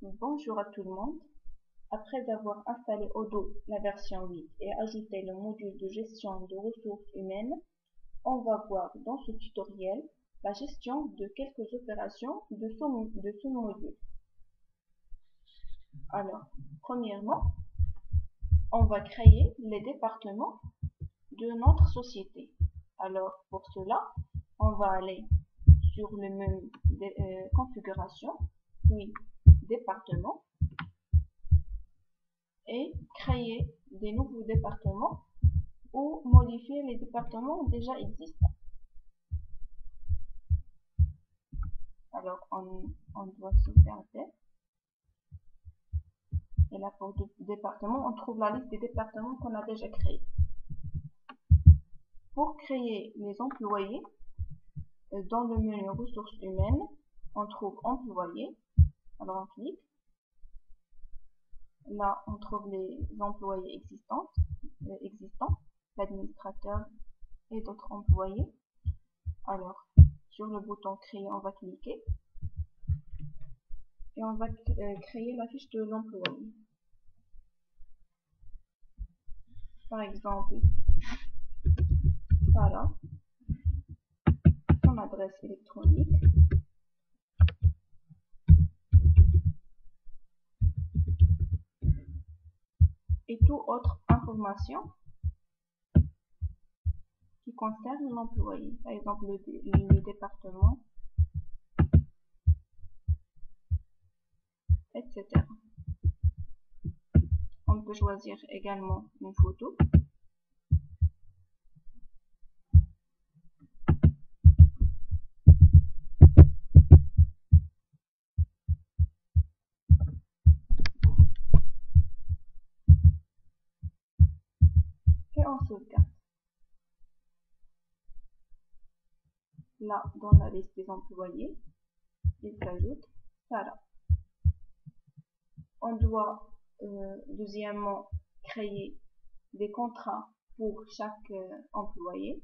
Bonjour à tout le monde. Après avoir installé Odoo la version 8 et ajouté le module de gestion de ressources humaines, on va voir dans ce tutoriel la gestion de quelques opérations de ce module. Alors, premièrement, on va créer les départements de notre société. Alors, pour cela, on va aller sur le menu configuration, puis département, et créer des nouveaux départements ou modifier les départements déjà existants. Alors, on doit sauvegarder. Et là, pour département, on trouve la liste des départements qu'on a déjà créés. Pour créer les employés, dans le menu ressources humaines, on trouve employés. Alors, on clique. Là, on trouve les employés existants, l'administrateur et d'autres employés. Alors, sur le bouton créer, on va cliquer et on va créer la fiche de l'employé. Par exemple, voilà, son adresse électronique, et toute autre information qui concerne l'employé. Par exemple, le département, etc. On peut choisir également une photo. Et on sauvegarde. Là, dans la liste des employés, il s'ajoute Sarah. On doit deuxièmement créer des contrats pour chaque employé.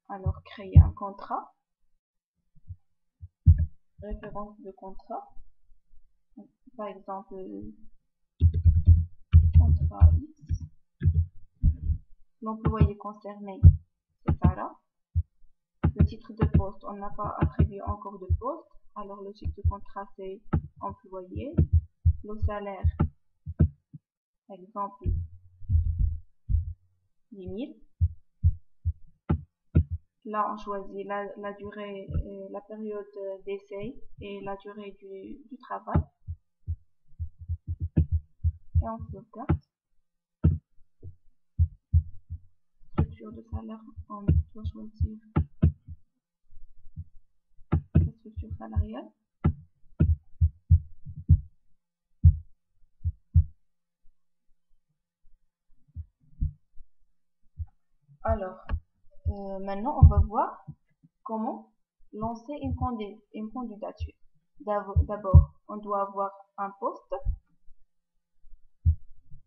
Alors, créer un contrat, référence de contrat, par exemple, contrat X, l'employé concerné, c'est Sarah. Le titre de poste, on n'a pas attribué encore de poste, alors le type de contrat c'est employé. Le salaire, par exemple, 10 000. Là, on choisit la durée, la période d'essai et la durée du travail. Et on sauvegarde. Structure de salaire, on doit choisir la structure salariale. Alors, maintenant, on va voir comment lancer une candidature. D'abord, on doit avoir un poste.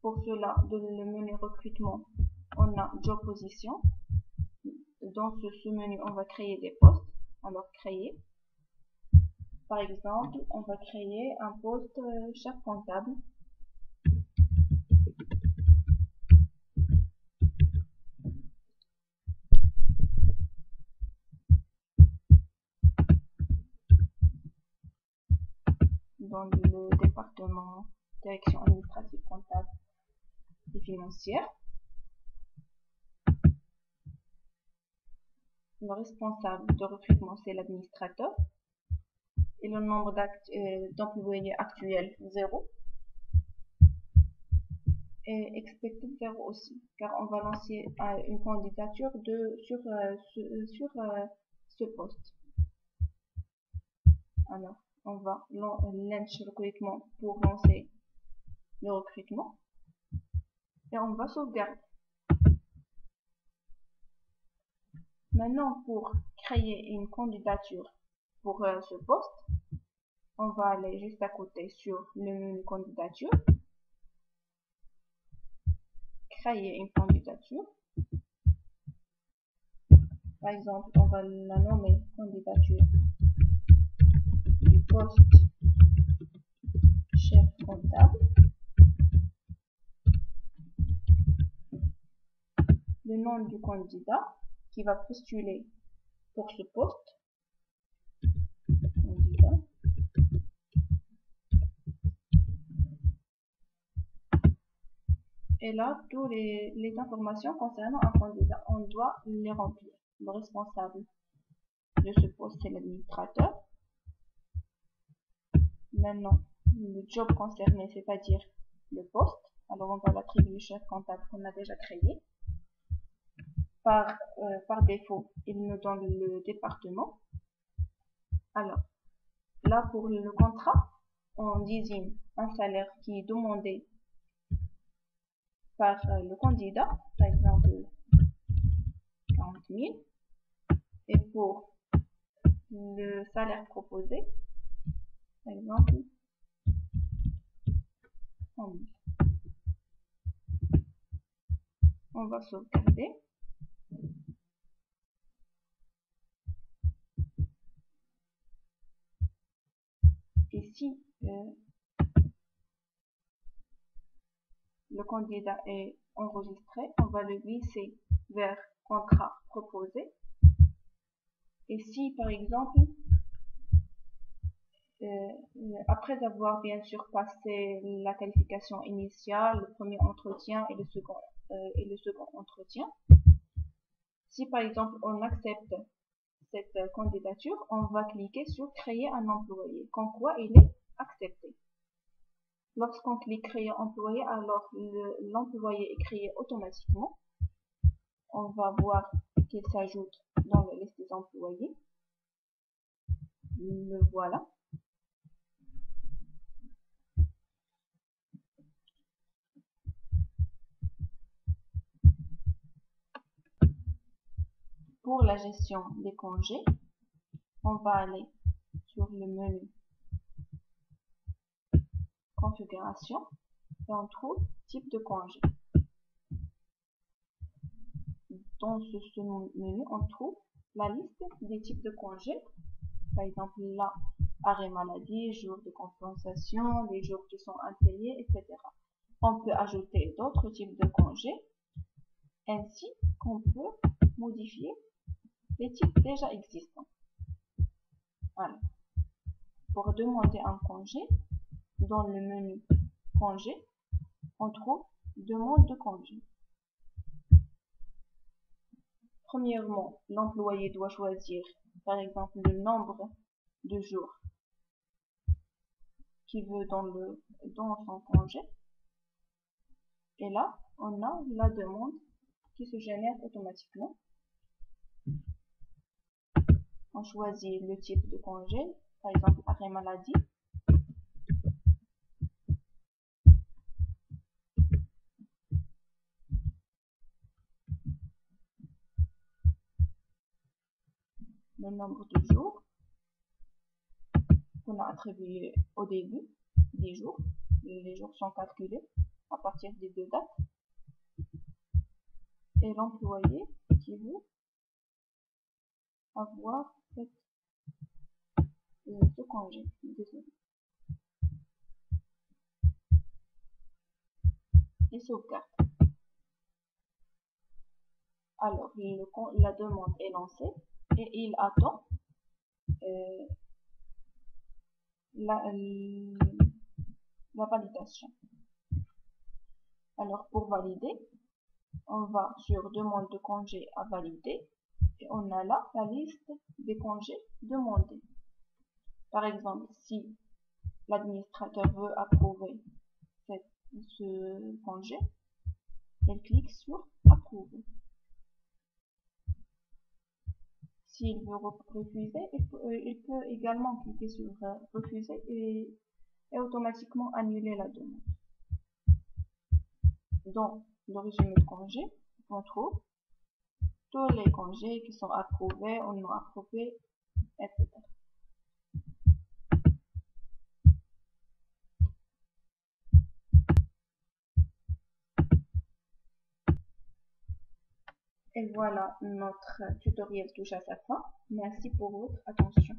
Pour cela, dans le menu recrutement, on a job position. Dans ce menu, on va créer des postes. Alors, créer. Par exemple, on va créer un poste chef comptable. Dans le département direction administrative comptable et financière. Le responsable de recrutement, c'est l'administrateur. Et le nombre d'employés actuels, 0. Et expected 0 aussi, car on va lancer une candidature sur ce poste. Alors, on va lancer le recrutement pour lancer le recrutement. Et on va sauvegarder. Maintenant, pour créer une candidature pour ce poste, on va aller juste à côté sur le menu candidature, créer une candidature. Par exemple, on va la nommer candidature du poste chef comptable. Le nom du candidat qui va postuler pour ce poste. Candidat. Et là, toutes les informations concernant un candidat, on doit les remplir. Le responsable de ce poste, c'est l'administrateur. Maintenant, le job concerné, c'est-à-dire le poste. Alors, on va l'attribuer chef comptable qu'on a déjà créé. Par défaut, il nous donne le département. Alors, là, pour le contrat, on désigne un salaire qui est demandé par le candidat, par exemple 40 000. Et pour le salaire proposé, par exemple 100 000. On va sauvegarder. Et si le candidat est enregistré, on va le glisser vers contrat proposé. Et si, par exemple, après avoir bien sûr passé la qualification initiale, le premier entretien et le second entretien, si par exemple on accepte cette candidature, on va cliquer sur créer un employé, comme quoi il est accepté. Lorsqu'on clique créer employé, alors l'employé est créé automatiquement. On va voir qu'il s'ajoute dans la liste des employés. Le voilà. Pour la gestion des congés, on va aller sur le menu configuration et on trouve type de congé. Dans ce menu, on trouve la liste des types de congés. Par exemple, là, arrêt maladie, jours de compensation, les jours qui sont impayés, etc. On peut ajouter d'autres types de congés, ainsi qu'on peut modifier les types déjà existants. Voilà. Pour demander un congé, dans le menu congé, on trouve demande de congé. Premièrement, l'employé doit choisir, par exemple, le nombre de jours qu'il veut dans son congé. Et là, on a la demande qui se génère automatiquement. On choisit le type de congé, par exemple arrêt maladie. Le nombre de jours qu'on a attribué au début, 10 jours. Les jours sont calculés à partir des deux dates. Et l'employé qui veut avoir ce congé. Désolé. Et sauvegarde. Alors, la demande est lancée et il attend la validation. Alors, pour valider, on va sur demande de congé à valider et on a là la liste des congés demandés. Par exemple, si l'administrateur veut approuver ce congé, il clique sur approuver. S'il veut refuser, il peut également cliquer sur refuser et automatiquement annuler la demande. Dans le résumé de congé, on trouve tous les congés qui sont approuvés ou non approuvés, etc. Et voilà, notre tutoriel touche à sa fin. Merci pour votre attention.